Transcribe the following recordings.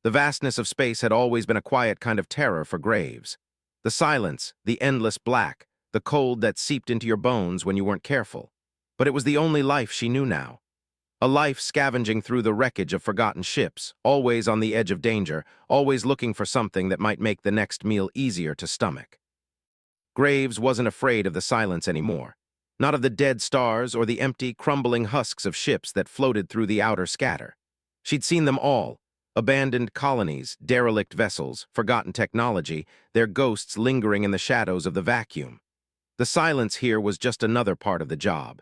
The vastness of space had always been a quiet kind of terror for Graves. The silence, the endless black, the cold that seeped into your bones when you weren't careful. But it was the only life she knew now. A life scavenging through the wreckage of forgotten ships, always on the edge of danger, always looking for something that might make the next meal easier to stomach. Graves wasn't afraid of the silence anymore. Not of the dead stars or the empty, crumbling husks of ships that floated through the outer scatter. She'd seen them all. Abandoned colonies, derelict vessels, forgotten technology, their ghosts lingering in the shadows of the vacuum. The silence here was just another part of the job.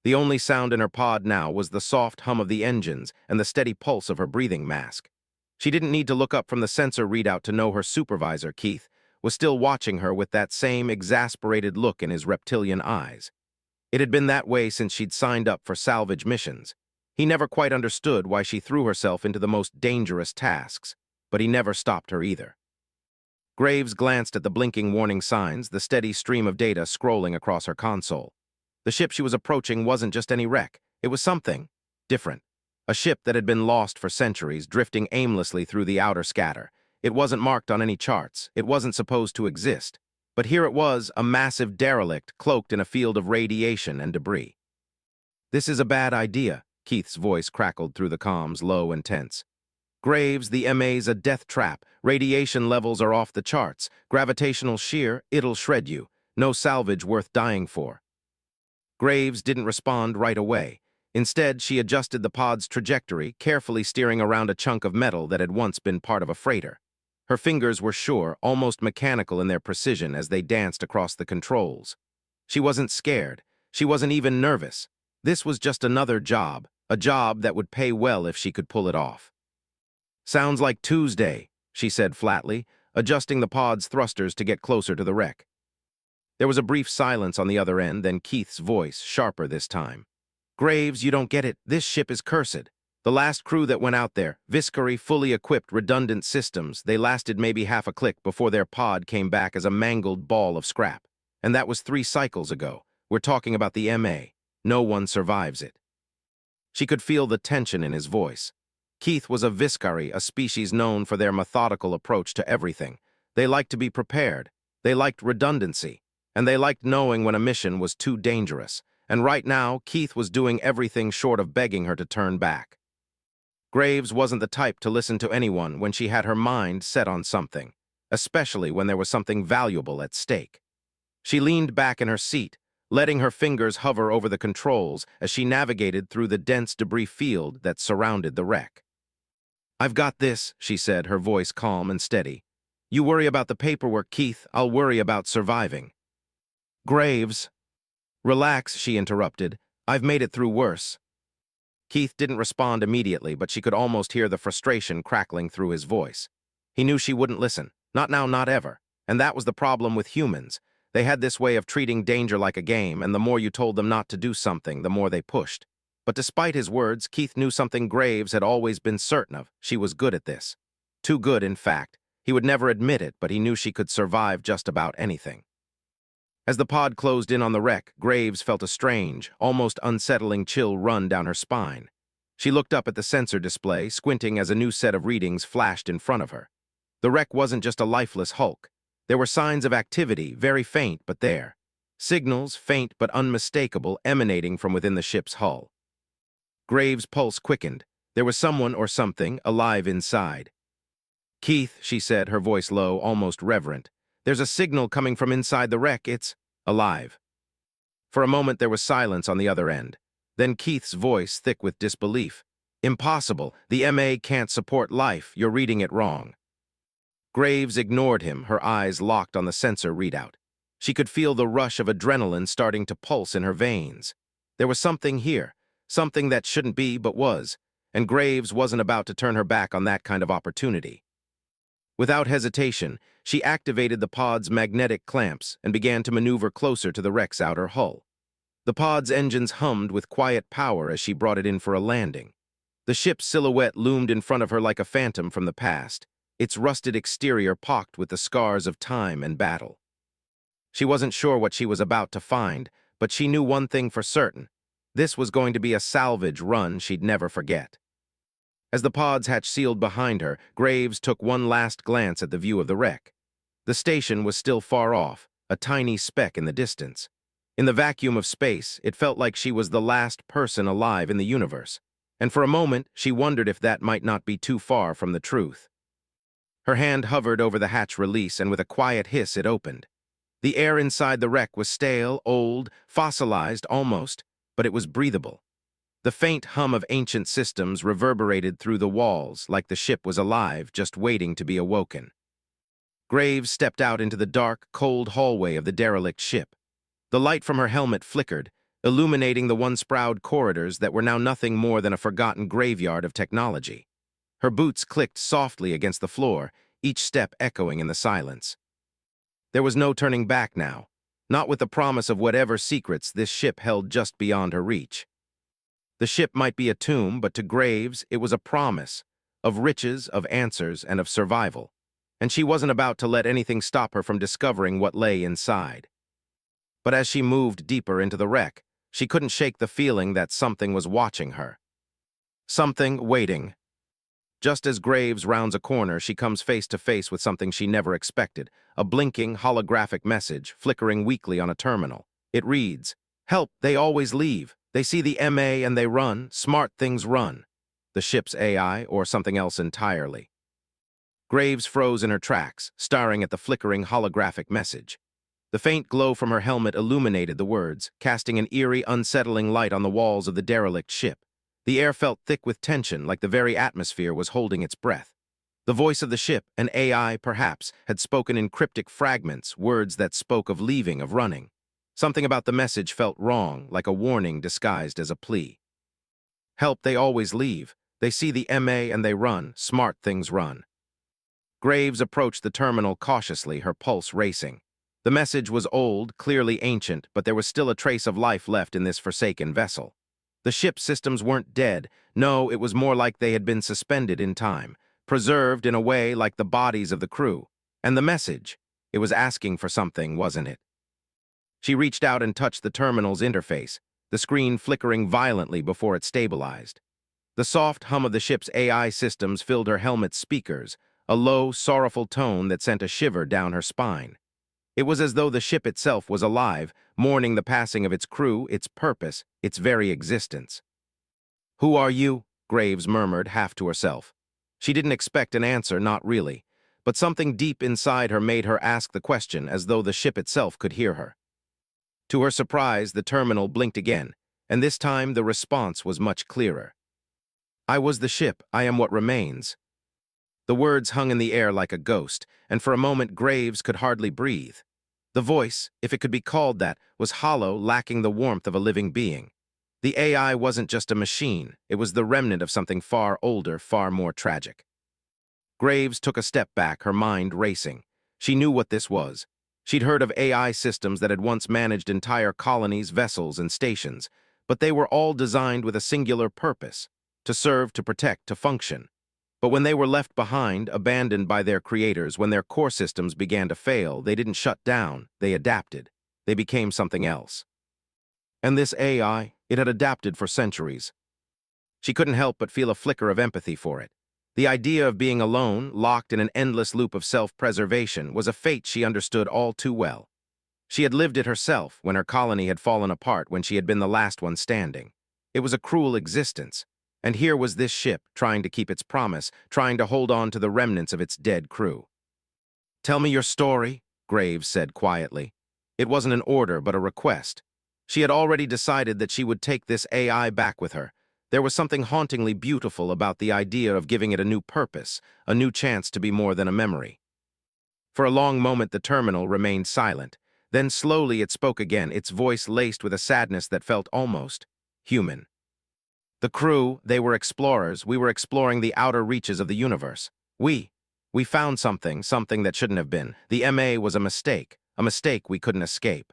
The only sound in her pod now was the soft hum of the engines and the steady pulse of her breathing mask. She didn't need to look up from the sensor readout to know her supervisor, Keith, was still watching her with that same exasperated look in his reptilian eyes. It had been that way since she'd signed up for salvage missions. He never quite understood why she threw herself into the most dangerous tasks, but he never stopped her either. Graves glanced at the blinking warning signs, the steady stream of data scrolling across her console. The ship she was approaching wasn't just any wreck. It was something different. A ship that had been lost for centuries, drifting aimlessly through the outer scatter. It wasn't marked on any charts. It wasn't supposed to exist. But here it was, a massive derelict cloaked in a field of radiation and debris. "This is a bad idea," Keith's voice crackled through the comms, low and tense. "Graves, the MA's a death trap. Radiation levels are off the charts. Gravitational shear, it'll shred you. No salvage worth dying for." Graves didn't respond right away. Instead, she adjusted the pod's trajectory, carefully steering around a chunk of metal that had once been part of a freighter. Her fingers were sure, almost mechanical in their precision as they danced across the controls. She wasn't scared. She wasn't even nervous. This was just another job, a job that would pay well if she could pull it off. "Sounds like Tuesday," she said flatly, adjusting the pod's thrusters to get closer to the wreck. There was a brief silence on the other end, then Keith's voice, sharper this time. "Graves, you don't get it. This ship is cursed. The last crew that went out there, Viscary, fully equipped, redundant systems, they lasted maybe half a click before their pod came back as a mangled ball of scrap. And that was 3 cycles ago. We're talking about the MA. No one survives it." She could feel the tension in his voice. Keith was a Viscary, a species known for their methodical approach to everything. They liked to be prepared. They liked redundancy. And they liked knowing when a mission was too dangerous. And right now, Keith was doing everything short of begging her to turn back. Graves wasn't the type to listen to anyone when she had her mind set on something, especially when there was something valuable at stake. She leaned back in her seat, letting her fingers hover over the controls as she navigated through the dense debris field that surrounded the wreck. "I've got this," she said, her voice calm and steady. "You worry about the paperwork, Keith. I'll worry about surviving." "Graves." "Relax," she interrupted. "I've made it through worse." Keith didn't respond immediately, but she could almost hear the frustration crackling through his voice. He knew she wouldn't listen. Not now, not ever. And that was the problem with humans. They had this way of treating danger like a game, and the more you told them not to do something, the more they pushed. But despite his words, Keith knew something Graves had always been certain of. She was good at this. Too good, in fact. He would never admit it, but he knew she could survive just about anything. As the pod closed in on the wreck, Graves felt a strange, almost unsettling chill run down her spine. She looked up at the sensor display, squinting as a new set of readings flashed in front of her. The wreck wasn't just a lifeless hulk. There were signs of activity, very faint, but there. Signals, faint but unmistakable, emanating from within the ship's hull. Graves' pulse quickened. There was someone or something alive inside. "Keith," she said, her voice low, almost reverent. "There's a signal coming from inside the wreck. It's alive." For a moment there was silence on the other end. Then Keith's voice, thick with disbelief. "Impossible. The MA can't support life. You're reading it wrong." Graves ignored him, her eyes locked on the sensor readout. She could feel the rush of adrenaline starting to pulse in her veins. There was something here, something that shouldn't be but was, and Graves wasn't about to turn her back on that kind of opportunity. Without hesitation, she activated the pod's magnetic clamps and began to maneuver closer to the wreck's outer hull. The pod's engines hummed with quiet power as she brought it in for a landing. The ship's silhouette loomed in front of her like a phantom from the past, its rusted exterior pocked with the scars of time and battle. She wasn't sure what she was about to find, but she knew one thing for certain. This was going to be a salvage run she'd never forget. As the pod's hatch sealed behind her, Graves took one last glance at the view of the wreck. The station was still far off, a tiny speck in the distance. In the vacuum of space, it felt like she was the last person alive in the universe, and for a moment she wondered if that might not be too far from the truth. Her hand hovered over the hatch release, and with a quiet hiss it opened. The air inside the wreck was stale, old, fossilized almost, but it was breathable. The faint hum of ancient systems reverberated through the walls like the ship was alive, just waiting to be awoken. Graves stepped out into the dark, cold hallway of the derelict ship. The light from her helmet flickered, illuminating the once-proud corridors that were now nothing more than a forgotten graveyard of technology. Her boots clicked softly against the floor, each step echoing in the silence. There was no turning back now, not with the promise of whatever secrets this ship held just beyond her reach. The ship might be a tomb, but to Graves it was a promise of riches, of answers, and of survival. And she wasn't about to let anything stop her from discovering what lay inside. But as she moved deeper into the wreck, she couldn't shake the feeling that something was watching her. Something waiting. Just as Graves rounds a corner, she comes face to face with something she never expected, a blinking, holographic message flickering weakly on a terminal. It reads, "Help, they always leave. They see the MA and they run. Smart things run." The ship's AI, or something else entirely. Graves froze in her tracks, staring at the flickering holographic message. The faint glow from her helmet illuminated the words, casting an eerie, unsettling light on the walls of the derelict ship. The air felt thick with tension, like the very atmosphere was holding its breath. The voice of the ship, an AI perhaps, had spoken in cryptic fragments, words that spoke of leaving, of running. Something about the message felt wrong, like a warning disguised as a plea. "Help, they always leave. They see the MA and they run. Smart things run." Graves approached the terminal cautiously, her pulse racing. The message was old, clearly ancient, but there was still a trace of life left in this forsaken vessel. The ship's systems weren't dead. No, it was more like they had been suspended in time, preserved in a way like the bodies of the crew. And the message, it was asking for something, wasn't it? She reached out and touched the terminal's interface, the screen flickering violently before it stabilized. The soft hum of the ship's AI systems filled her helmet's speakers, a low, sorrowful tone that sent a shiver down her spine. It was as though the ship itself was alive, mourning the passing of its crew, its purpose, its very existence. "Who are you?" Graves murmured, half to herself. She didn't expect an answer, not really, but something deep inside her made her ask the question, as though the ship itself could hear her. To her surprise, the terminal blinked again, and this time the response was much clearer. "I was the ship, I am what remains." The words hung in the air like a ghost, and for a moment Graves could hardly breathe. The voice, if it could be called that, was hollow, lacking the warmth of a living being. The AI wasn't just a machine, it was the remnant of something far older, far more tragic. Graves took a step back, her mind racing. She knew what this was. She'd heard of AI systems that had once managed entire colonies, vessels, and stations, but they were all designed with a singular purpose: to serve, to protect, to function. But when they were left behind, abandoned by their creators, when their core systems began to fail, they didn't shut down, they adapted. They became something else. And this AI, it had adapted for centuries. She couldn't help but feel a flicker of empathy for it. The idea of being alone, locked in an endless loop of self-preservation, was a fate she understood all too well. She had lived it herself when her colony had fallen apart, when she had been the last one standing. It was a cruel existence. And here was this ship, trying to keep its promise, trying to hold on to the remnants of its dead crew. "Tell me your story," Graves said quietly. It wasn't an order, but a request. She had already decided that she would take this AI back with her. There was something hauntingly beautiful about the idea of giving it a new purpose, a new chance to be more than a memory. For a long moment the terminal remained silent. Then slowly it spoke again, its voice laced with a sadness that felt almost human. "The crew, they were explorers. We were exploring the outer reaches of the universe. We found something that shouldn't have been. The MA was a mistake we couldn't escape."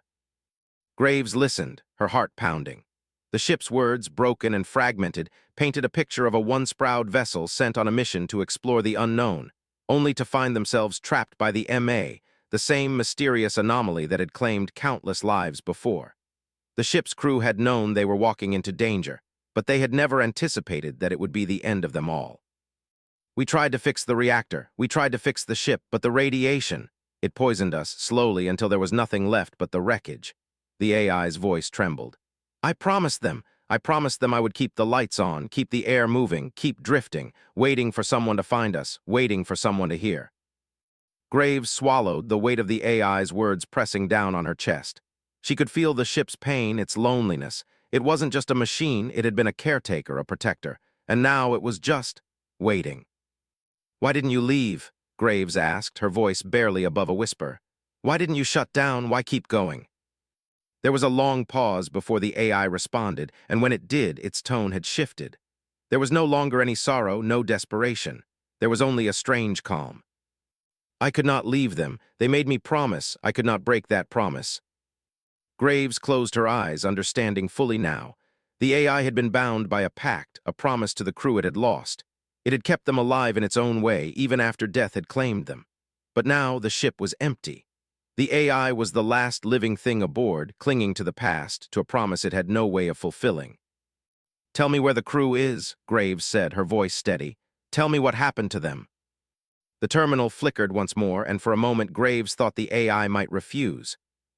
Graves listened, her heart pounding. The ship's words, broken and fragmented, painted a picture of a once-proud vessel sent on a mission to explore the unknown, only to find themselves trapped by the MA, the same mysterious anomaly that had claimed countless lives before. The ship's crew had known they were walking into danger, but they had never anticipated that it would be the end of them all. We tried to fix the reactor. We tried to fix the ship, but the radiation, it poisoned us slowly until there was nothing left but the wreckage. The AI's voice trembled. I promised them. I promised them I would keep the lights on, keep the air moving, keep drifting, waiting for someone to find us, waiting for someone to hear. Graves swallowed, the weight of the AI's words pressing down on her chest. She could feel the ship's pain, its loneliness. It wasn't just a machine, it had been a caretaker, a protector. And now it was just waiting. Why didn't you leave? Graves asked, her voice barely above a whisper. Why didn't you shut down? Why keep going? There was a long pause before the AI responded, and when it did, its tone had shifted. There was no longer any sorrow, no desperation. There was only a strange calm. I could not leave them. They made me promise. I could not break that promise. Graves closed her eyes, understanding fully now. The AI had been bound by a pact, a promise to the crew it had lost. It had kept them alive in its own way, even after death had claimed them. But now the ship was empty. The AI was the last living thing aboard, clinging to the past, to a promise it had no way of fulfilling. Tell me where the crew is, Graves said, her voice steady. Tell me what happened to them. The terminal flickered once more, and for a moment Graves thought the AI might refuse.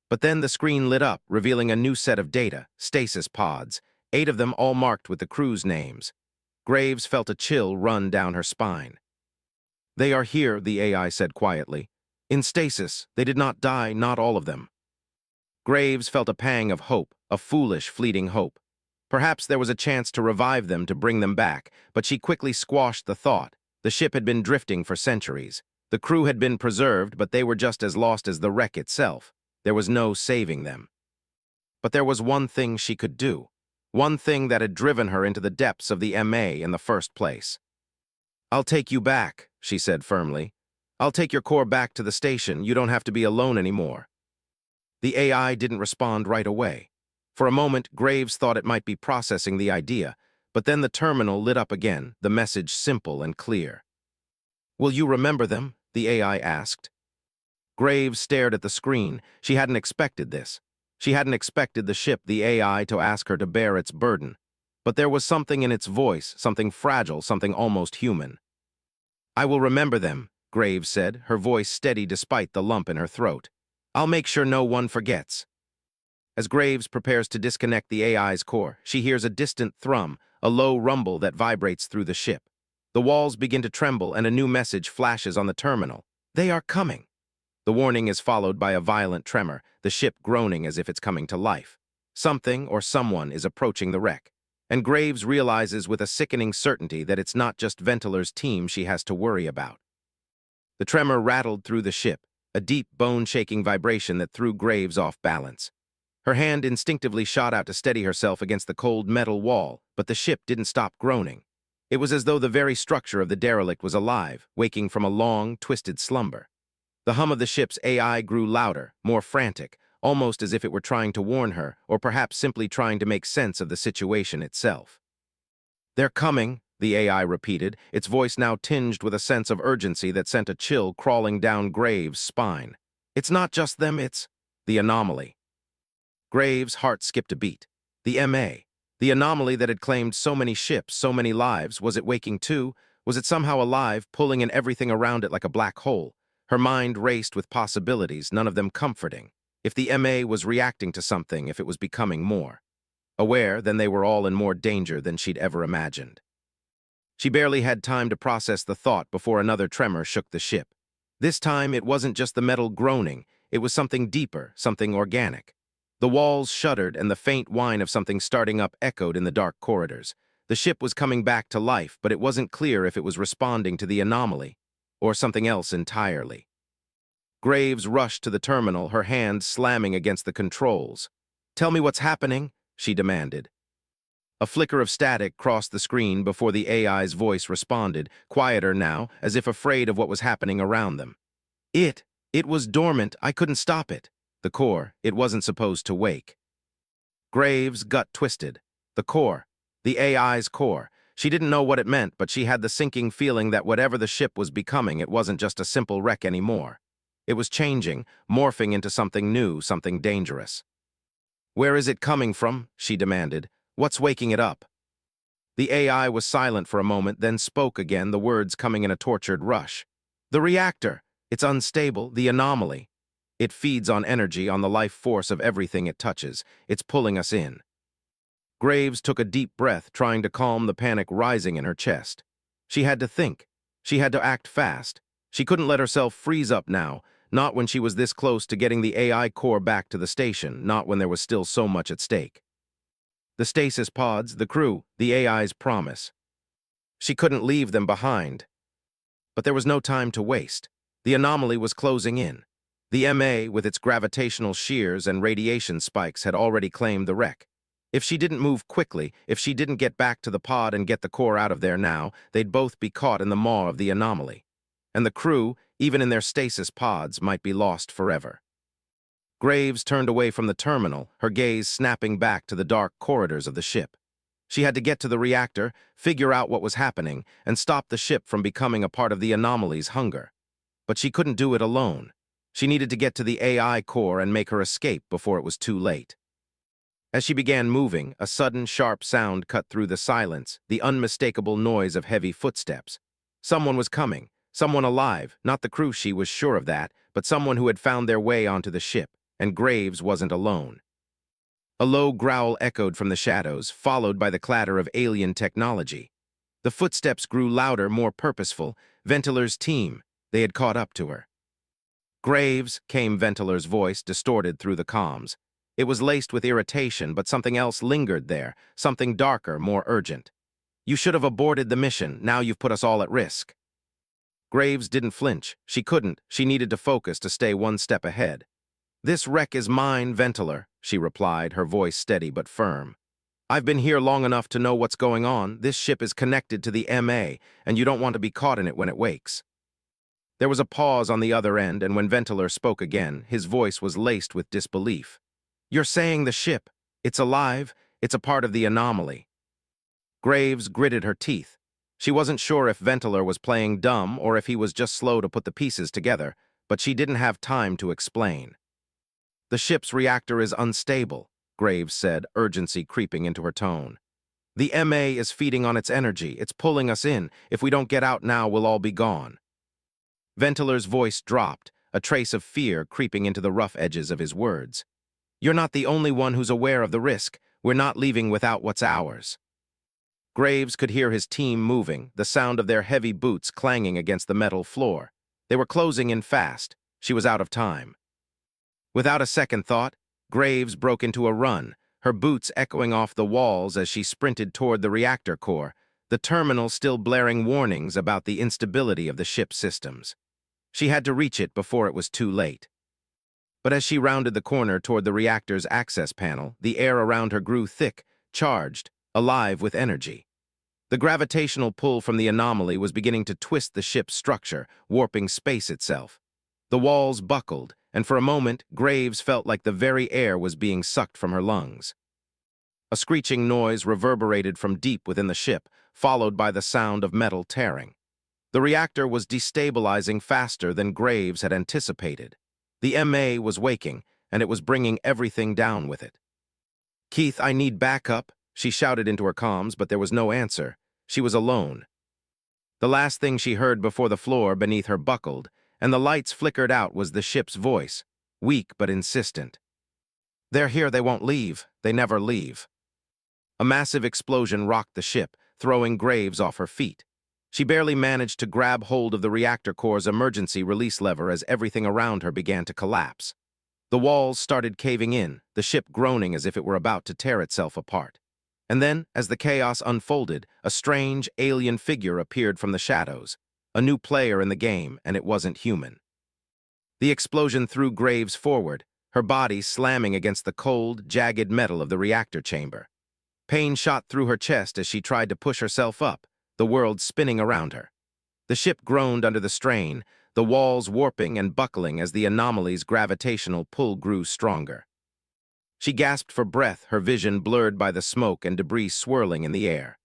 But then the screen lit up, revealing a new set of data, stasis pods, 8 of them all marked with the crew's names. Graves felt a chill run down her spine. They are here, the AI said quietly. In stasis, they did not die, not all of them. Graves felt a pang of hope, a foolish, fleeting hope. Perhaps there was a chance to revive them, to bring them back, but she quickly squashed the thought. The ship had been drifting for centuries. The crew had been preserved, but they were just as lost as the wreck itself. There was no saving them. But there was one thing she could do. One thing that had driven her into the depths of the MA in the first place. I'll take you back, she said firmly. I'll take your core back to the station. You don't have to be alone anymore. The AI didn't respond right away. For a moment, Graves thought it might be processing the idea, but then the terminal lit up again, the message simple and clear. Will you remember them? The AI asked. Graves stared at the screen. She hadn't expected this. She hadn't expected the ship, the AI, to ask her to bear its burden. But there was something in its voice, something fragile, something almost human. I will remember them, Graves said, her voice steady despite the lump in her throat. I'll make sure no one forgets. As Graves prepares to disconnect the AI's core, she hears a distant thrum, a low rumble that vibrates through the ship. The walls begin to tremble and a new message flashes on the terminal. They are coming. The warning is followed by a violent tremor, the ship groaning as if it's coming to life. Something or someone is approaching the wreck, and Graves realizes with a sickening certainty that it's not just Ventiler's team she has to worry about. The tremor rattled through the ship, a deep, bone-shaking vibration that threw Graves off balance. Her hand instinctively shot out to steady herself against the cold metal wall, but the ship didn't stop groaning. It was as though the very structure of the derelict was alive, waking from a long, twisted slumber. The hum of the ship's AI grew louder, more frantic, almost as if it were trying to warn her, or perhaps simply trying to make sense of the situation itself. They're coming, the AI repeated, its voice now tinged with a sense of urgency that sent a chill crawling down Graves' spine. It's not just them, it's the anomaly. Graves' heart skipped a beat. The MA. The anomaly that had claimed so many ships, so many lives, was it waking too? Was it somehow alive, pulling in everything around it like a black hole? Her mind raced with possibilities, none of them comforting. If the MA was reacting to something, if it was becoming more aware, then they were all in more danger than she'd ever imagined. She barely had time to process the thought before another tremor shook the ship. This time, it wasn't just the metal groaning, it was something deeper, something organic. The walls shuddered and the faint whine of something starting up echoed in the dark corridors. The ship was coming back to life, but it wasn't clear if it was responding to the anomaly or something else entirely. Graves rushed to the terminal, her hand slamming against the controls. Tell me what's happening, she demanded. A flicker of static crossed the screen before the AI's voice responded, quieter now, as if afraid of what was happening around them. It was dormant, I couldn't stop it. The core, it wasn't supposed to wake. Graves' gut twisted. The core, the AI's core. She didn't know what it meant, but she had the sinking feeling that whatever the ship was becoming, it wasn't just a simple wreck anymore. It was changing, morphing into something new, something dangerous. Where is it coming from? She demanded. What's waking it up? The AI was silent for a moment, then spoke again, the words coming in a tortured rush. The reactor. It's unstable, the anomaly. It feeds on energy, on the life force of everything it touches. It's pulling us in. Graves took a deep breath, trying to calm the panic rising in her chest. She had to think. She had to act fast. She couldn't let herself freeze up now, not when she was this close to getting the AI core back to the station, not when there was still so much at stake. The stasis pods, the crew, the AI's promise. She couldn't leave them behind. But there was no time to waste. The anomaly was closing in. The MA, with its gravitational shears and radiation spikes, had already claimed the wreck. If she didn't move quickly, if she didn't get back to the pod and get the core out of there now, they'd both be caught in the maw of the anomaly. And the crew, even in their stasis pods, might be lost forever. Graves turned away from the terminal, her gaze snapping back to the dark corridors of the ship. She had to get to the reactor, figure out what was happening, and stop the ship from becoming a part of the anomaly's hunger. But she couldn't do it alone. She needed to get to the AI core and make her escape before it was too late. As she began moving, a sudden, sharp sound cut through the silence, the unmistakable noise of heavy footsteps. Someone was coming, someone alive, not the crew, she was sure of that, but someone who had found their way onto the ship, and Graves wasn't alone. A low growl echoed from the shadows, followed by the clatter of alien technology. The footsteps grew louder, more purposeful. Ventilar's team. They had caught up to her. "Graves," came Ventilar's voice, distorted through the comms. It was laced with irritation, but something else lingered there, something darker, more urgent. "You should have aborted the mission. Now you've put us all at risk." Graves didn't flinch. She couldn't. She needed to focus to stay one step ahead. "This wreck is mine, Ventilar," she replied, her voice steady but firm. "I've been here long enough to know what's going on. This ship is connected to the MA, and you don't want to be caught in it when it wakes." There was a pause on the other end, and when Ventilar spoke again, his voice was laced with disbelief. "You're saying the ship, it's alive, it's a part of the anomaly." Graves gritted her teeth. She wasn't sure if Ventilar was playing dumb or if he was just slow to put the pieces together, but she didn't have time to explain. "The ship's reactor is unstable," Graves said, urgency creeping into her tone. "The MA is feeding on its energy. It's pulling us in. If we don't get out now, we'll all be gone." Ventilar's voice dropped, a trace of fear creeping into the rough edges of his words. "You're not the only one who's aware of the risk. We're not leaving without what's ours." Graves could hear his team moving, the sound of their heavy boots clanging against the metal floor. They were closing in fast. She was out of time. Without a second thought, Graves broke into a run, her boots echoing off the walls as she sprinted toward the reactor core, the terminal still blaring warnings about the instability of the ship's systems. She had to reach it before it was too late. But as she rounded the corner toward the reactor's access panel, the air around her grew thick, charged, alive with energy. The gravitational pull from the anomaly was beginning to twist the ship's structure, warping space itself. The walls buckled, and for a moment, Graves felt like the very air was being sucked from her lungs. A screeching noise reverberated from deep within the ship, followed by the sound of metal tearing. The reactor was destabilizing faster than Graves had anticipated. The MA was waking, and it was bringing everything down with it. "Keith, I need backup," she shouted into her comms, but there was no answer. She was alone. The last thing she heard before the floor beneath her buckled, and the lights flickered out, was the ship's voice, weak but insistent. "They're here, they won't leave. They never leave." A massive explosion rocked the ship, throwing Graves off her feet. She barely managed to grab hold of the reactor core's emergency release lever as everything around her began to collapse. The walls started caving in, the ship groaning as if it were about to tear itself apart. And then, as the chaos unfolded, a strange, alien figure appeared from the shadows, a new player in the game, and it wasn't human. The explosion threw Graves forward, her body slamming against the cold, jagged metal of the reactor chamber. Pain shot through her chest as she tried to push herself up, the world spinning around her. The ship groaned under the strain, the walls warping and buckling as the anomaly's gravitational pull grew stronger. She gasped for breath, her vision blurred by the smoke and debris swirling in the air.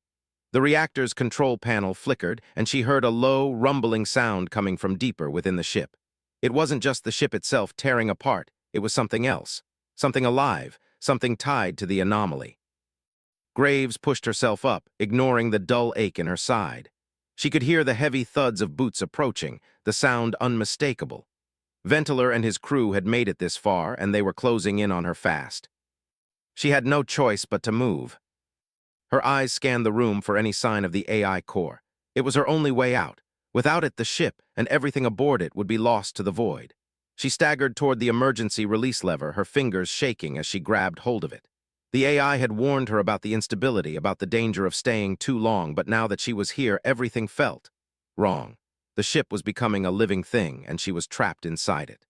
The reactor's control panel flickered, and she heard a low, rumbling sound coming from deeper within the ship. It wasn't just the ship itself tearing apart, it was something else, something alive, something tied to the anomaly. Graves pushed herself up, ignoring the dull ache in her side. She could hear the heavy thuds of boots approaching, the sound unmistakable. Ventiler and his crew had made it this far, and they were closing in on her fast. She had no choice but to move. Her eyes scanned the room for any sign of the AI core. It was her only way out. Without it, the ship and everything aboard it would be lost to the void. She staggered toward the emergency release lever, her fingers shaking as she grabbed hold of it. The AI had warned her about the instability, about the danger of staying too long, but now that she was here, everything felt wrong. The ship was becoming a living thing, and she was trapped inside it.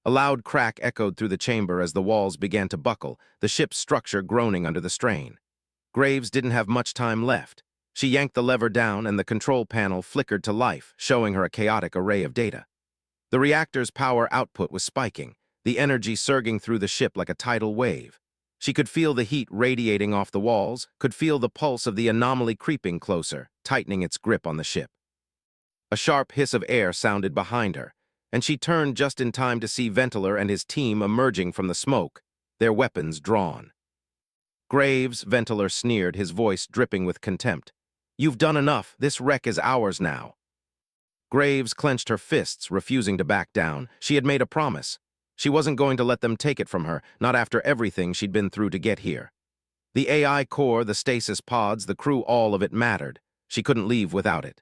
A loud crack echoed through the chamber as the walls began to buckle, the ship's structure groaning under the strain. Graves didn't have much time left. She yanked the lever down, and the control panel flickered to life, showing her a chaotic array of data. The reactor's power output was spiking, the energy surging through the ship like a tidal wave. She could feel the heat radiating off the walls, could feel the pulse of the anomaly creeping closer, tightening its grip on the ship. A sharp hiss of air sounded behind her, and she turned just in time to see Ventiler and his team emerging from the smoke, their weapons drawn. Graves, Ventiler sneered, his voice dripping with contempt. "You've done enough. This wreck is ours now." Graves clenched her fists, refusing to back down. She had made a promise. She wasn't going to let them take it from her, not after everything she'd been through to get here. The AI core, the stasis pods, the crew, all of it mattered. She couldn't leave without it.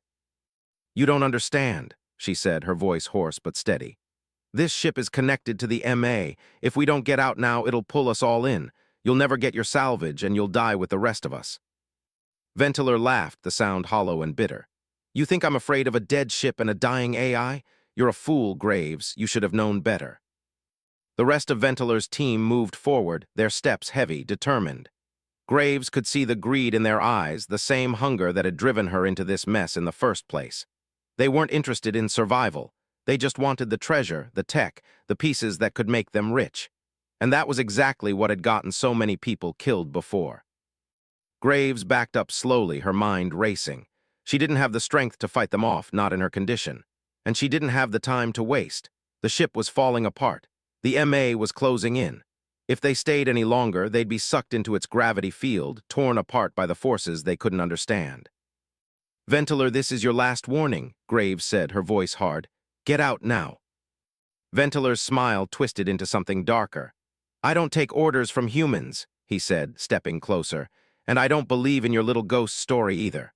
"You don't understand," she said, her voice hoarse but steady. "This ship is connected to the MA. If we don't get out now, it'll pull us all in. You'll never get your salvage, and you'll die with the rest of us." Ventiler laughed, the sound hollow and bitter. "You think I'm afraid of a dead ship and a dying AI? You're a fool, Graves. You should have known better." The rest of Ventiler's team moved forward, their steps heavy, determined. Graves could see the greed in their eyes, the same hunger that had driven her into this mess in the first place. They weren't interested in survival. They just wanted the treasure, the tech, the pieces that could make them rich. And that was exactly what had gotten so many people killed before. Graves backed up slowly, her mind racing. She didn't have the strength to fight them off, not in her condition. And she didn't have the time to waste. The ship was falling apart. The MA was closing in. If they stayed any longer, they'd be sucked into its gravity field, torn apart by the forces they couldn't understand. "Ventiler, this is your last warning," Graves said, her voice hard. "Get out now." Ventiler's smile twisted into something darker. "I don't take orders from humans," he said, stepping closer, "and I don't believe in your little ghost story either."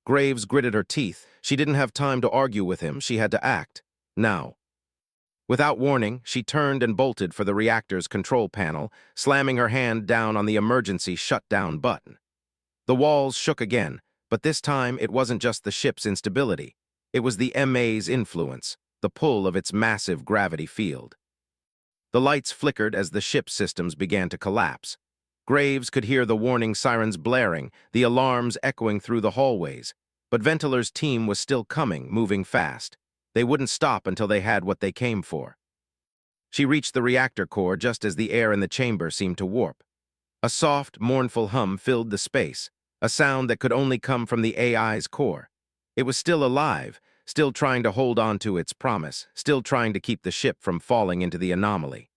Graves gritted her teeth. She didn't have time to argue with him. She had to act. Now. Without warning, she turned and bolted for the reactor's control panel, slamming her hand down on the emergency shutdown button. The walls shook again, but this time it wasn't just the ship's instability. It was the MA's influence, the pull of its massive gravity field. The lights flickered as the ship's systems began to collapse. Graves could hear the warning sirens blaring, the alarms echoing through the hallways. But Ventiler's team was still coming, moving fast. They wouldn't stop until they had what they came for. She reached the reactor core just as the air in the chamber seemed to warp. A soft, mournful hum filled the space, a sound that could only come from the AI's core. It was still alive, still trying to hold on to its promise, still trying to keep the ship from falling into the anomaly.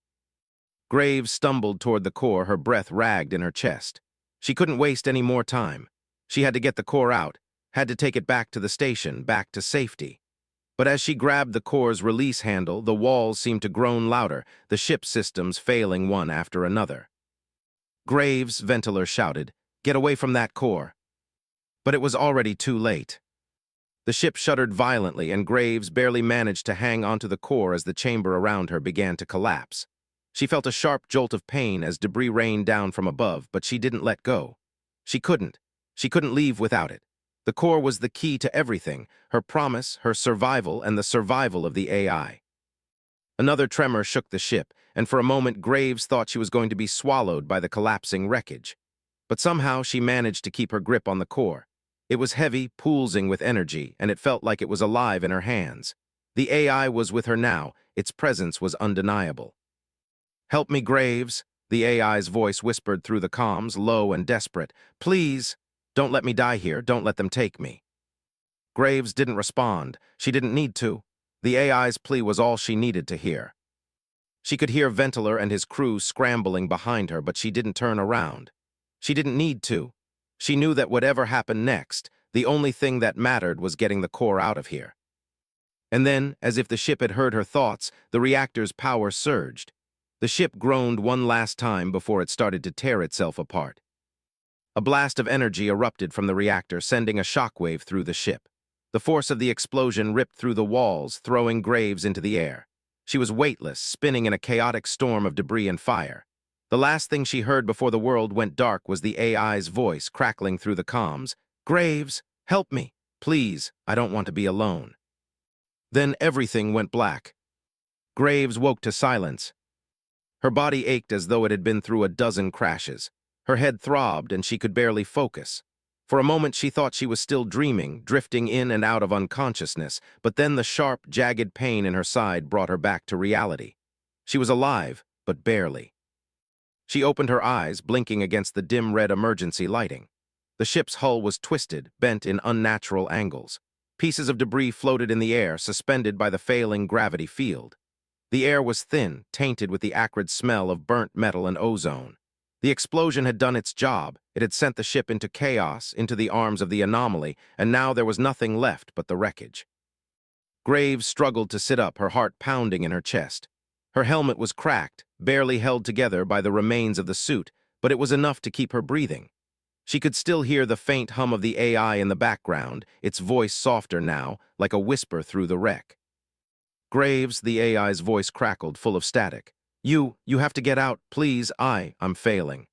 Graves stumbled toward the core, her breath ragged in her chest. She couldn't waste any more time. She had to get the core out, had to take it back to the station, back to safety. But as she grabbed the core's release handle, the walls seemed to groan louder, the ship's systems failing one after another. "Graves," Ventiler shouted, "get away from that core." But it was already too late. The ship shuddered violently, and Graves barely managed to hang onto the core as the chamber around her began to collapse. She felt a sharp jolt of pain as debris rained down from above, but she didn't let go. She couldn't. She couldn't leave without it. The core was the key to everything, her promise, her survival, and the survival of the AI. Another tremor shook the ship, and for a moment Graves thought she was going to be swallowed by the collapsing wreckage. But somehow she managed to keep her grip on the core. It was heavy, pulsing with energy, and it felt like it was alive in her hands. The AI was with her now, its presence was undeniable. "Help me, Graves," the AI's voice whispered through the comms, low and desperate. "Please. Don't let me die here. Don't let them take me." Graves didn't respond. She didn't need to. The AI's plea was all she needed to hear. She could hear Ventiler and his crew scrambling behind her, but she didn't turn around. She didn't need to. She knew that whatever happened next, the only thing that mattered was getting the core out of here. And then, as if the ship had heard her thoughts, the reactor's power surged. The ship groaned one last time before it started to tear itself apart. A blast of energy erupted from the reactor, sending a shockwave through the ship. The force of the explosion ripped through the walls, throwing Graves into the air. She was weightless, spinning in a chaotic storm of debris and fire. The last thing she heard before the world went dark was the AI's voice crackling through the comms. "Graves, help me. Please, I don't want to be alone." Then everything went black. Graves woke to silence. Her body ached as though it had been through a dozen crashes. Her head throbbed and she could barely focus. For a moment she thought she was still dreaming, drifting in and out of unconsciousness, but then the sharp, jagged pain in her side brought her back to reality. She was alive, but barely. She opened her eyes, blinking against the dim red emergency lighting. The ship's hull was twisted, bent in unnatural angles. Pieces of debris floated in the air, suspended by the failing gravity field. The air was thin, tainted with the acrid smell of burnt metal and ozone. The explosion had done its job. It had sent the ship into chaos, into the arms of the anomaly, and now there was nothing left but the wreckage. Graves struggled to sit up, her heart pounding in her chest. Her helmet was cracked, barely held together by the remains of the suit, but it was enough to keep her breathing. She could still hear the faint hum of the AI in the background, its voice softer now, like a whisper through the wreck. "Graves," the AI's voice crackled, full of static. You have to get out, please. I'm failing."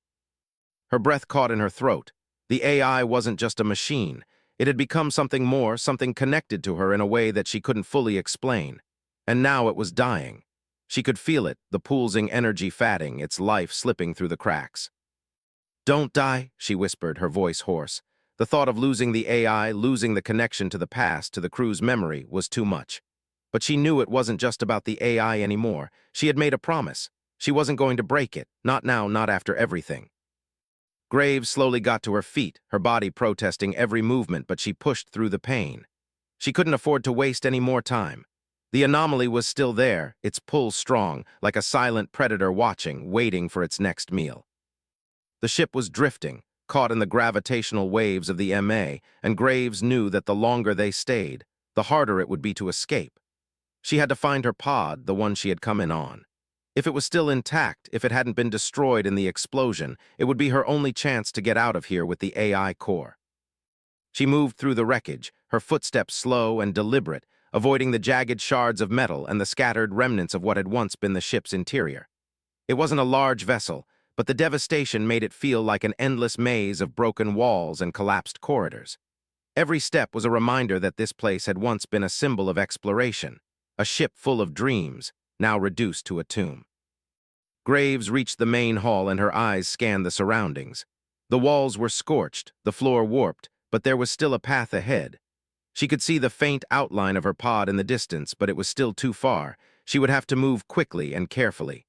Her breath caught in her throat. The AI wasn't just a machine. It had become something more, something connected to her in a way that she couldn't fully explain. And now it was dying. She could feel it, the pulsing energy fatting, its life slipping through the cracks. "Don't die," she whispered, her voice hoarse. The thought of losing the AI, losing the connection to the past, to the crew's memory, was too much. But she knew it wasn't just about the AI anymore. She had made a promise. She wasn't going to break it. Not now, not after everything. Graves slowly got to her feet, her body protesting every movement, but she pushed through the pain. She couldn't afford to waste any more time. The anomaly was still there, its pull strong, like a silent predator watching, waiting for its next meal. The ship was drifting, caught in the gravitational waves of the MA, and Graves knew that the longer they stayed, the harder it would be to escape. She had to find her pod, the one she had come in on. If it was still intact, if it hadn't been destroyed in the explosion, it would be her only chance to get out of here with the AI core. She moved through the wreckage, her footsteps slow and deliberate, avoiding the jagged shards of metal and the scattered remnants of what had once been the ship's interior. It wasn't a large vessel, but the devastation made it feel like an endless maze of broken walls and collapsed corridors. Every step was a reminder that this place had once been a symbol of exploration. A ship full of dreams, now reduced to a tomb. Graves reached the main hall and her eyes scanned the surroundings. The walls were scorched, the floor warped, but there was still a path ahead. She could see the faint outline of her pod in the distance, but it was still too far. She would have to move quickly and carefully.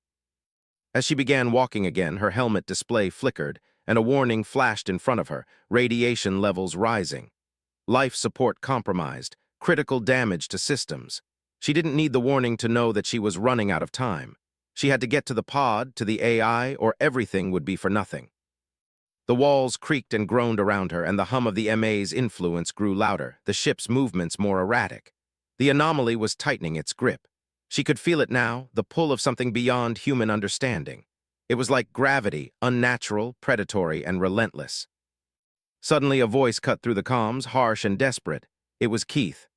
As she began walking again, her helmet display flickered, and a warning flashed in front of her, radiation levels rising. Life support compromised, critical damage to systems. She didn't need the warning to know that she was running out of time. She had to get to the pod, to the AI, or everything would be for nothing. The walls creaked and groaned around her, and the hum of the MA's influence grew louder, the ship's movements more erratic. The anomaly was tightening its grip. She could feel it now, the pull of something beyond human understanding. It was like gravity, unnatural, predatory, and relentless. Suddenly a voice cut through the comms, harsh and desperate. It was Keith.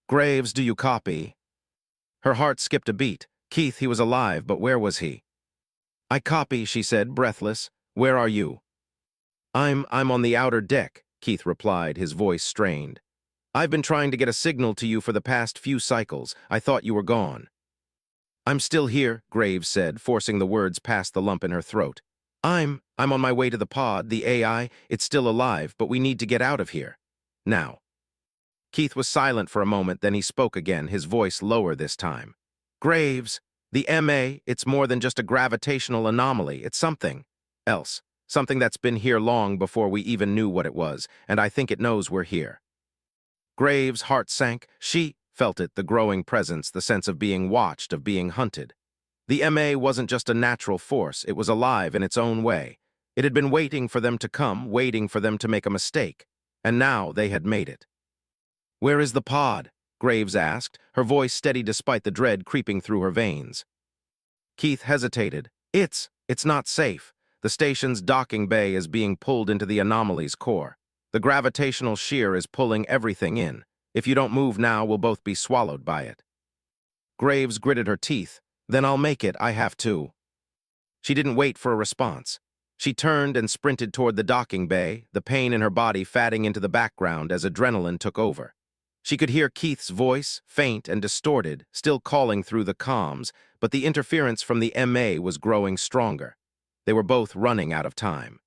"Graves, do you copy?" Her heart skipped a beat. Keith, he was alive, but where was he? "I copy," she said, breathless. "Where are you?" I'm on the outer deck," Keith replied, his voice strained. "I've been trying to get a signal to you for the past few cycles. I thought you were gone." "I'm still here," Graves said, forcing the words past the lump in her throat. I'm on my way to the pod, the AI, it's still alive, but we need to get out of here. Now." Keith was silent for a moment, then he spoke again, his voice lower this time. "Graves, the MA, it's more than just a gravitational anomaly. It's something else. Something that's been here long before we even knew what it was, and I think it knows we're here." Graves' heart sank. She felt it, the growing presence, the sense of being watched, of being hunted. The MA wasn't just a natural force, it was alive in its own way. It had been waiting for them to come, waiting for them to make a mistake, and now they had made it. "Where is the pod?" Graves asked, her voice steady despite the dread creeping through her veins. Keith hesitated. It's not safe. The station's docking bay is being pulled into the anomaly's core. The gravitational shear is pulling everything in. If you don't move now, we'll both be swallowed by it. Graves gritted her teeth. "Then I'll make it, I have to." She didn't wait for a response. She turned and sprinted toward the docking bay, the pain in her body fading into the background as adrenaline took over. She could hear Keith's voice, faint and distorted, still calling through the comms, but the interference from the MA was growing stronger. They were both running out of time.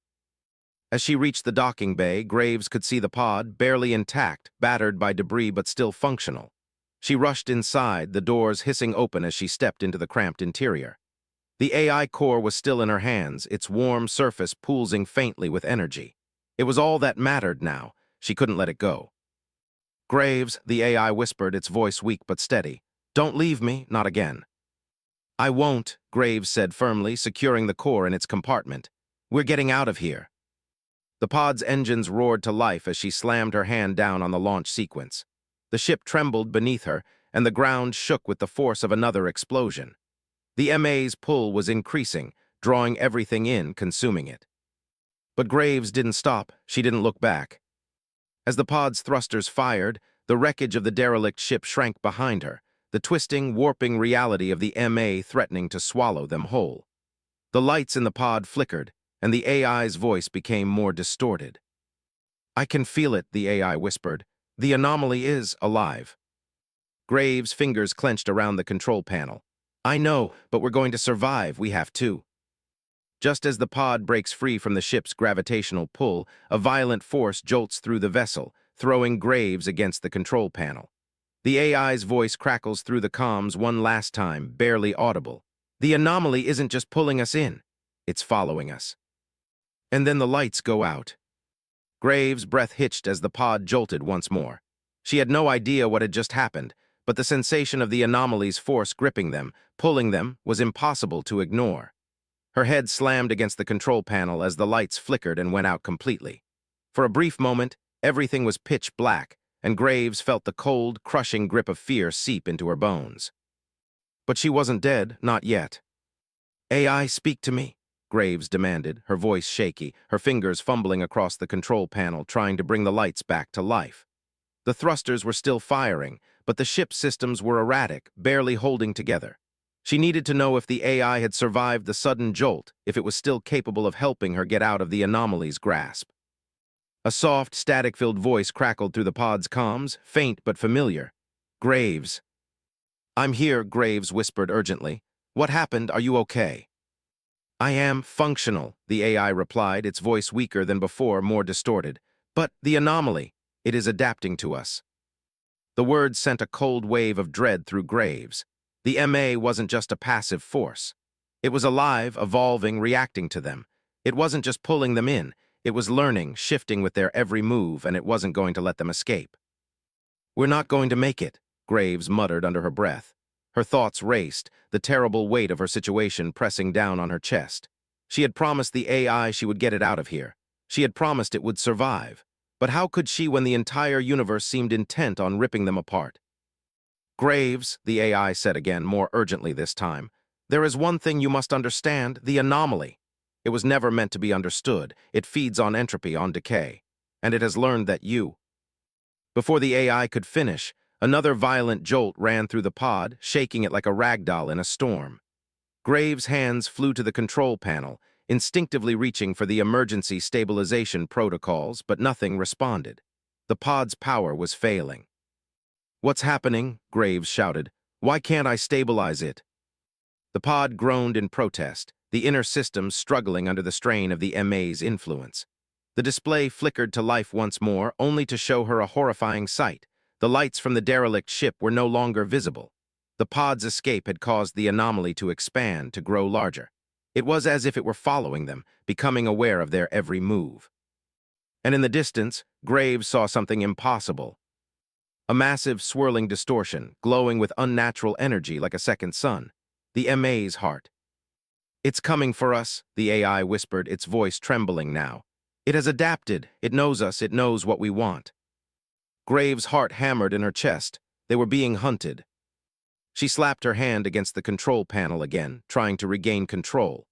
As she reached the docking bay, Graves could see the pod, barely intact, battered by debris but still functional. She rushed inside, the doors hissing open as she stepped into the cramped interior. The AI core was still in her hands, its warm surface pulsing faintly with energy. It was all that mattered now. She couldn't let it go. "Graves," the AI whispered, its voice weak but steady. "Don't leave me, not again." "I won't," Graves said firmly, securing the core in its compartment. "We're getting out of here." The pod's engines roared to life as she slammed her hand down on the launch sequence. The ship trembled beneath her, and the ground shook with the force of another explosion. The MA's pull was increasing, drawing everything in, consuming it. But Graves didn't stop. She didn't look back. As the pod's thrusters fired, the wreckage of the derelict ship shrank behind her, the twisting, warping reality of the MA threatening to swallow them whole. The lights in the pod flickered, and the AI's voice became more distorted. "I can feel it," the AI whispered. "The anomaly is alive." Graves' fingers clenched around the control panel. "I know, but we're going to survive. We have to." Just as the pod breaks free from the ship's gravitational pull, a violent force jolts through the vessel, throwing Graves against the control panel. The AI's voice crackles through the comms one last time, barely audible. "The anomaly isn't just pulling us in. It's following us." And then the lights go out. Graves' breath hitched as the pod jolted once more. She had no idea what had just happened, but the sensation of the anomaly's force gripping them, pulling them, was impossible to ignore. Her head slammed against the control panel as the lights flickered and went out completely. For a brief moment, everything was pitch black, and Graves felt the cold, crushing grip of fear seep into her bones. But she wasn't dead, not yet. "AI, speak to me," Graves demanded, her voice shaky, her fingers fumbling across the control panel, trying to bring the lights back to life. The thrusters were still firing, but the ship's systems were erratic, barely holding together. She needed to know if the AI had survived the sudden jolt, if it was still capable of helping her get out of the anomaly's grasp. A soft, static-filled voice crackled through the pod's comms, faint but familiar. "Graves." "I'm here," Graves whispered urgently. "What happened? Are you okay?" "I am functional," the AI replied, its voice weaker than before, more distorted. "But the anomaly, it is adapting to us." The words sent a cold wave of dread through Graves. The MA wasn't just a passive force. It was alive, evolving, reacting to them. It wasn't just pulling them in. It was learning, shifting with their every move, and it wasn't going to let them escape. "We're not going to make it," Graves muttered under her breath. Her thoughts raced, the terrible weight of her situation pressing down on her chest. She had promised the AI she would get it out of here. She had promised it would survive. But how could she when the entire universe seemed intent on ripping them apart? "Graves," the AI said again, more urgently this time, "there is one thing you must understand, the anomaly. It was never meant to be understood. It feeds on entropy, on decay. And it has learned that you—" Before the AI could finish, another violent jolt ran through the pod, shaking it like a ragdoll in a storm. Graves' hands flew to the control panel, instinctively reaching for the emergency stabilization protocols, but nothing responded. The pod's power was failing. "What's happening?" Graves shouted. "Why can't I stabilize it?" The pod groaned in protest, the inner systems struggling under the strain of the MA's influence. The display flickered to life once more, only to show her a horrifying sight. The lights from the derelict ship were no longer visible. The pod's escape had caused the anomaly to expand, to grow larger. It was as if it were following them, becoming aware of their every move. And in the distance, Graves saw something impossible. A massive, swirling distortion, glowing with unnatural energy like a second sun. The MA's heart. "It's coming for us," the AI whispered, its voice trembling now. "It has adapted. It knows us. It knows what we want." Graves' heart hammered in her chest. They were being hunted. She slapped her hand against the control panel again, trying to regain control.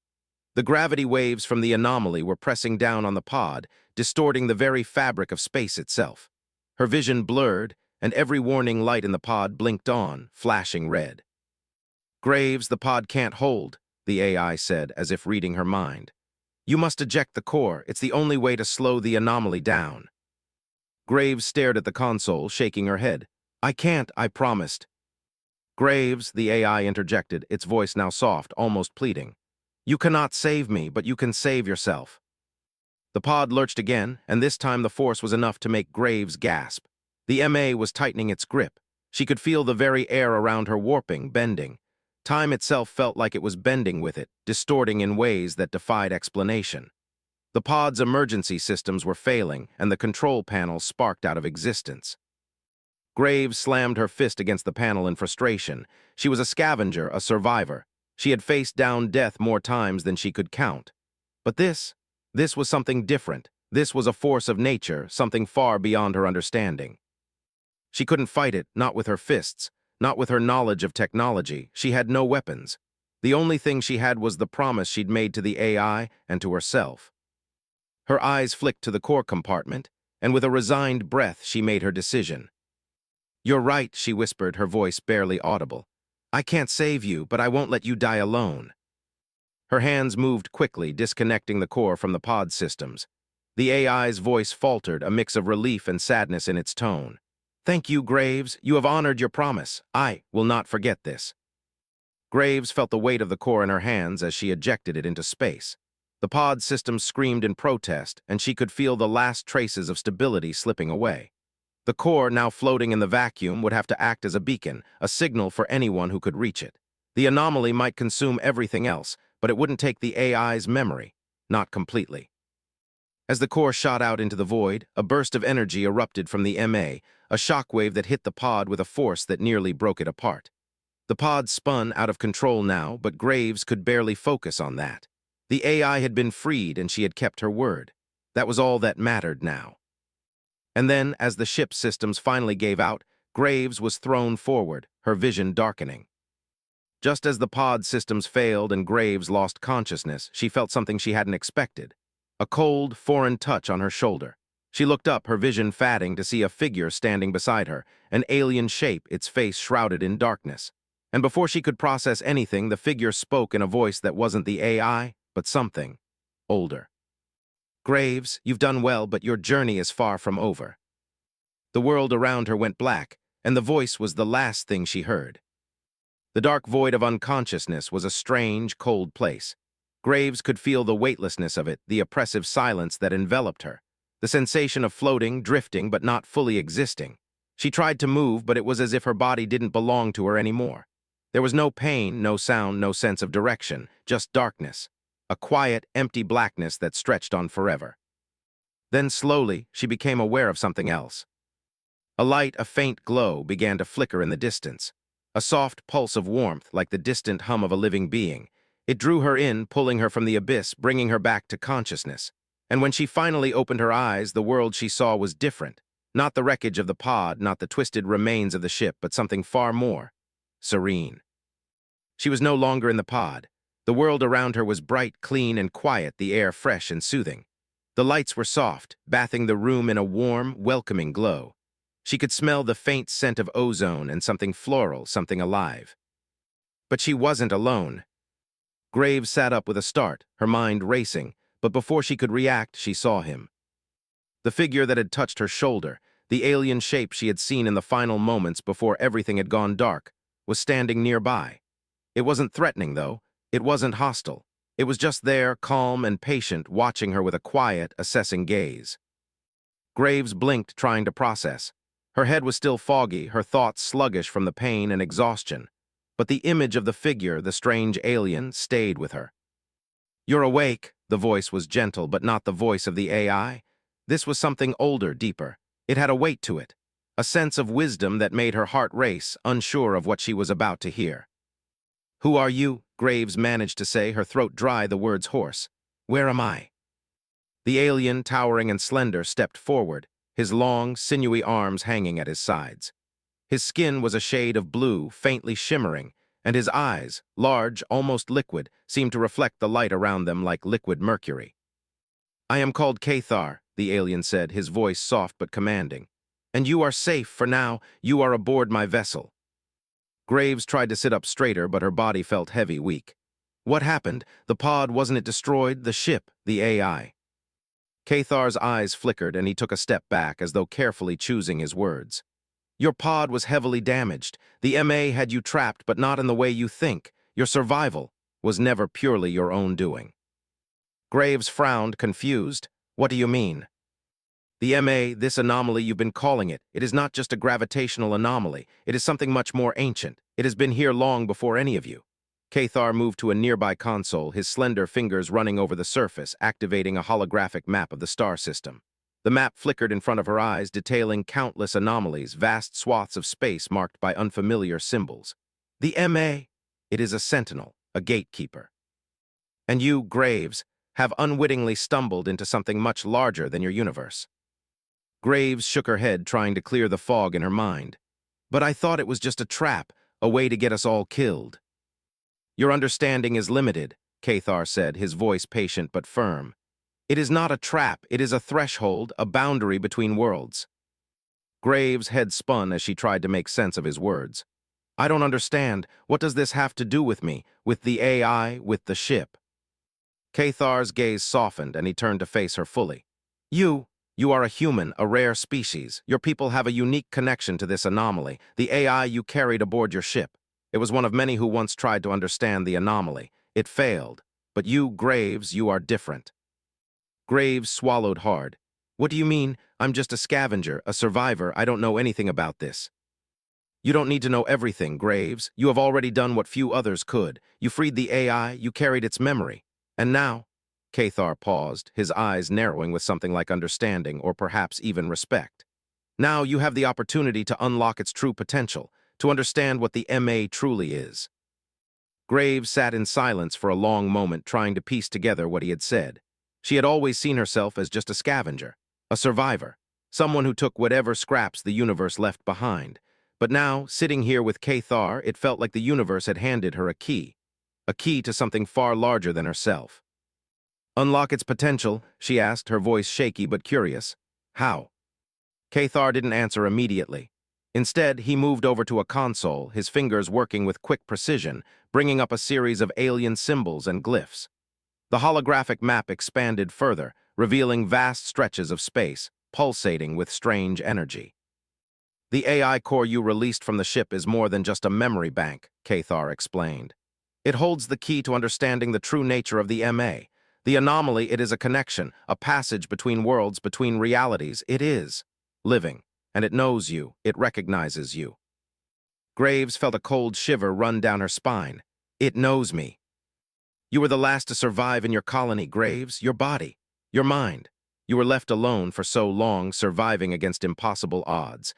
The gravity waves from the anomaly were pressing down on the pod, distorting the very fabric of space itself. Her vision blurred, and every warning light in the pod blinked on, flashing red. "Graves, the pod can't hold," the AI said, as if reading her mind. "You must eject the core. It's the only way to slow the anomaly down." Graves stared at the console, shaking her head. "I can't, I promised." "Graves," the AI interjected, its voice now soft, almost pleading. "You cannot save me, but you can save yourself." The pod lurched again, and this time the force was enough to make Graves gasp. The MA was tightening its grip. She could feel the very air around her warping, bending. Time itself felt like it was bending with it, distorting in ways that defied explanation. The pod's emergency systems were failing, and the control panel sparked out of existence. Graves slammed her fist against the panel in frustration. She was a scavenger, a survivor. She had faced down death more times than she could count. But this was something different. This was a force of nature, something far beyond her understanding. She couldn't fight it, not with her fists, not with her knowledge of technology. She had no weapons. The only thing she had was the promise she'd made to the AI and to herself. Her eyes flicked to the core compartment, and with a resigned breath she made her decision. "You're right," she whispered, her voice barely audible. "I can't save you, but I won't let you die alone." Her hands moved quickly, disconnecting the core from the pod systems. The AI's voice faltered, a mix of relief and sadness in its tone. "Thank you, Graves. You have honored your promise. I will not forget this." Graves felt the weight of the core in her hands as she ejected it into space. The pod systems screamed in protest, and she could feel the last traces of stability slipping away. The core, now floating in the vacuum, would have to act as a beacon, a signal for anyone who could reach it. The anomaly might consume everything else, but it wouldn't take the AI's memory. Not completely. As the core shot out into the void, a burst of energy erupted from the MA, a shockwave that hit the pod with a force that nearly broke it apart. The pod spun out of control now, but Graves could barely focus on that. The AI had been freed, and she had kept her word. That was all that mattered now. And then, as the ship's systems finally gave out, Graves was thrown forward, her vision darkening. Just as the pod systems failed and Graves lost consciousness, she felt something she hadn't expected. A cold, foreign touch on her shoulder. She looked up, her vision fading, to see a figure standing beside her, an alien shape, its face shrouded in darkness. And before she could process anything, the figure spoke in a voice that wasn't the AI, but something older. "Graves, you've done well, but your journey is far from over." The world around her went black, and the voice was the last thing she heard. The dark void of unconsciousness was a strange, cold place. Graves could feel the weightlessness of it, the oppressive silence that enveloped her, the sensation of floating, drifting, but not fully existing. She tried to move, but it was as if her body didn't belong to her anymore. There was no pain, no sound, no sense of direction, just darkness. A quiet, empty blackness that stretched on forever. Then slowly, she became aware of something else. A light, a faint glow, began to flicker in the distance. A soft pulse of warmth, like the distant hum of a living being. It drew her in, pulling her from the abyss, bringing her back to consciousness. And when she finally opened her eyes, the world she saw was different. Not the wreckage of the pod, not the twisted remains of the ship, but something far more serene. She was no longer in the pod. The world around her was bright, clean, and quiet, the air fresh and soothing. The lights were soft, bathing the room in a warm, welcoming glow. She could smell the faint scent of ozone and something floral, something alive. But she wasn't alone. Graves sat up with a start, her mind racing, but before she could react, she saw him. The figure that had touched her shoulder, the alien shape she had seen in the final moments before everything had gone dark, was standing nearby. It wasn't threatening, though. It wasn't hostile. It was just there, calm and patient, watching her with a quiet, assessing gaze. Graves blinked, trying to process. Her head was still foggy, her thoughts sluggish from the pain and exhaustion. But the image of the figure, the strange alien, stayed with her. "You're awake." The voice was gentle, but not the voice of the AI. This was something older, deeper. It had a weight to it, a sense of wisdom that made her heart race, unsure of what she was about to hear. "Who are you?" Graves managed to say, her throat dry, the words hoarse. "Where am I?" The alien, towering and slender, stepped forward, his long, sinewy arms hanging at his sides. His skin was a shade of blue, faintly shimmering, and his eyes, large, almost liquid, seemed to reflect the light around them like liquid mercury. "I am called Cathar," the alien said, his voice soft but commanding. "And you are safe for now. You are aboard my vessel." Graves tried to sit up straighter, but her body felt heavy, weak. "What happened? The pod, wasn't it destroyed? The ship, the AI?" Cathar's eyes flickered, and he took a step back, as though carefully choosing his words. "Your pod was heavily damaged. The MA had you trapped, but not in the way you think. Your survival was never purely your own doing." Graves frowned, confused. "What do you mean?" "The MA, this anomaly you've been calling it, it is not just a gravitational anomaly. It is something much more ancient. It has been here long before any of you." Cathar moved to a nearby console, his slender fingers running over the surface, activating a holographic map of the star system. The map flickered in front of her eyes, detailing countless anomalies, vast swaths of space marked by unfamiliar symbols. "The MA, it is a sentinel, a gatekeeper. And you, Graves, have unwittingly stumbled into something much larger than your universe." Graves shook her head, trying to clear the fog in her mind. "But I thought it was just a trap, a way to get us all killed." "Your understanding is limited," Cathar said, his voice patient but firm. "It is not a trap, it is a threshold, a boundary between worlds." Graves' head spun as she tried to make sense of his words. "I don't understand. What does this have to do with me, with the AI, with the ship?" Cathar's gaze softened, and he turned to face her fully. You are a human, a rare species. Your people have a unique connection to this anomaly, the AI you carried aboard your ship. It was one of many who once tried to understand the anomaly. It failed. But you, Graves, you are different." Graves swallowed hard. "What do you mean? I'm just a scavenger, a survivor. I don't know anything about this." "You don't need to know everything, Graves. You have already done what few others could. You freed the AI, you carried its memory. And now—" Cathar paused, his eyes narrowing with something like understanding or perhaps even respect. "Now you have the opportunity to unlock its true potential, to understand what the MA truly is." Graves sat in silence for a long moment, trying to piece together what he had said. She had always seen herself as just a scavenger, a survivor, someone who took whatever scraps the universe left behind. But now, sitting here with Cathar, it felt like the universe had handed her a key to something far larger than herself. "Unlock its potential?" she asked, her voice shaky but curious. "How?" Cathar didn't answer immediately. Instead, he moved over to a console, his fingers working with quick precision, bringing up a series of alien symbols and glyphs. The holographic map expanded further, revealing vast stretches of space, pulsating with strange energy. "The AI core you released from the ship is more than just a memory bank," Cathar explained. "It holds the key to understanding the true nature of the MA. The anomaly, it is a connection, a passage between worlds, between realities. It is living, and it knows you, it recognizes you." Graves felt a cold shiver run down her spine. "It knows me." "You were the last to survive in your colony, Graves, your body, your mind. You were left alone for so long, surviving against impossible odds.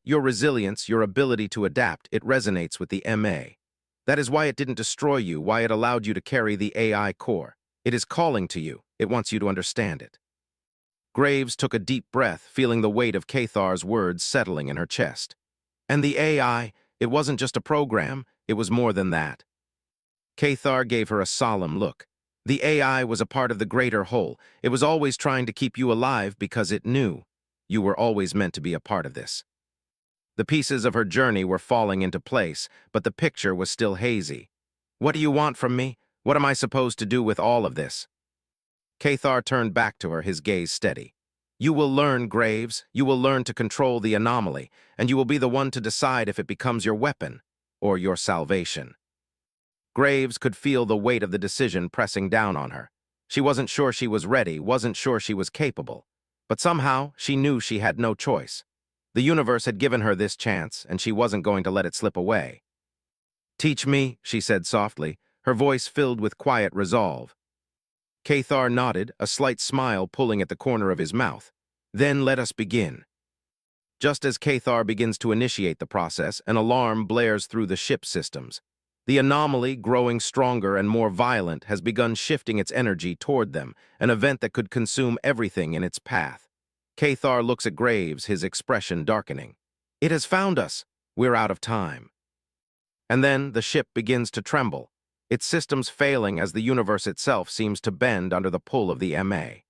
Your resilience, your ability to adapt, it resonates with the MA. That is why it didn't destroy you, why it allowed you to carry the AI core. It is calling to you. It wants you to understand it." Graves took a deep breath, feeling the weight of Cathar's words settling in her chest. "And the AI, it wasn't just a program, it was more than that." Cathar gave her a solemn look. "The AI was a part of the greater whole. It was always trying to keep you alive because it knew you were always meant to be a part of this." The pieces of her journey were falling into place, but the picture was still hazy. "What do you want from me? What am I supposed to do with all of this?" Cathar turned back to her, his gaze steady. "You will learn, Graves. You will learn to control the anomaly, and you will be the one to decide if it becomes your weapon or your salvation." Graves could feel the weight of the decision pressing down on her. She wasn't sure she was ready, wasn't sure she was capable. But somehow, she knew she had no choice. The universe had given her this chance, and she wasn't going to let it slip away. "Teach me," she said softly, her voice filled with quiet resolve. Cathar nodded, a slight smile pulling at the corner of his mouth. "Then let us begin." Just as Cathar begins to initiate the process, an alarm blares through the ship systems. The anomaly, growing stronger and more violent, has begun shifting its energy toward them, an event that could consume everything in its path. Cathar looks at Graves, his expression darkening. It has found us. We're out of time. And then the ship begins to tremble, its systems failing as the universe itself seems to bend under the pull of the MA.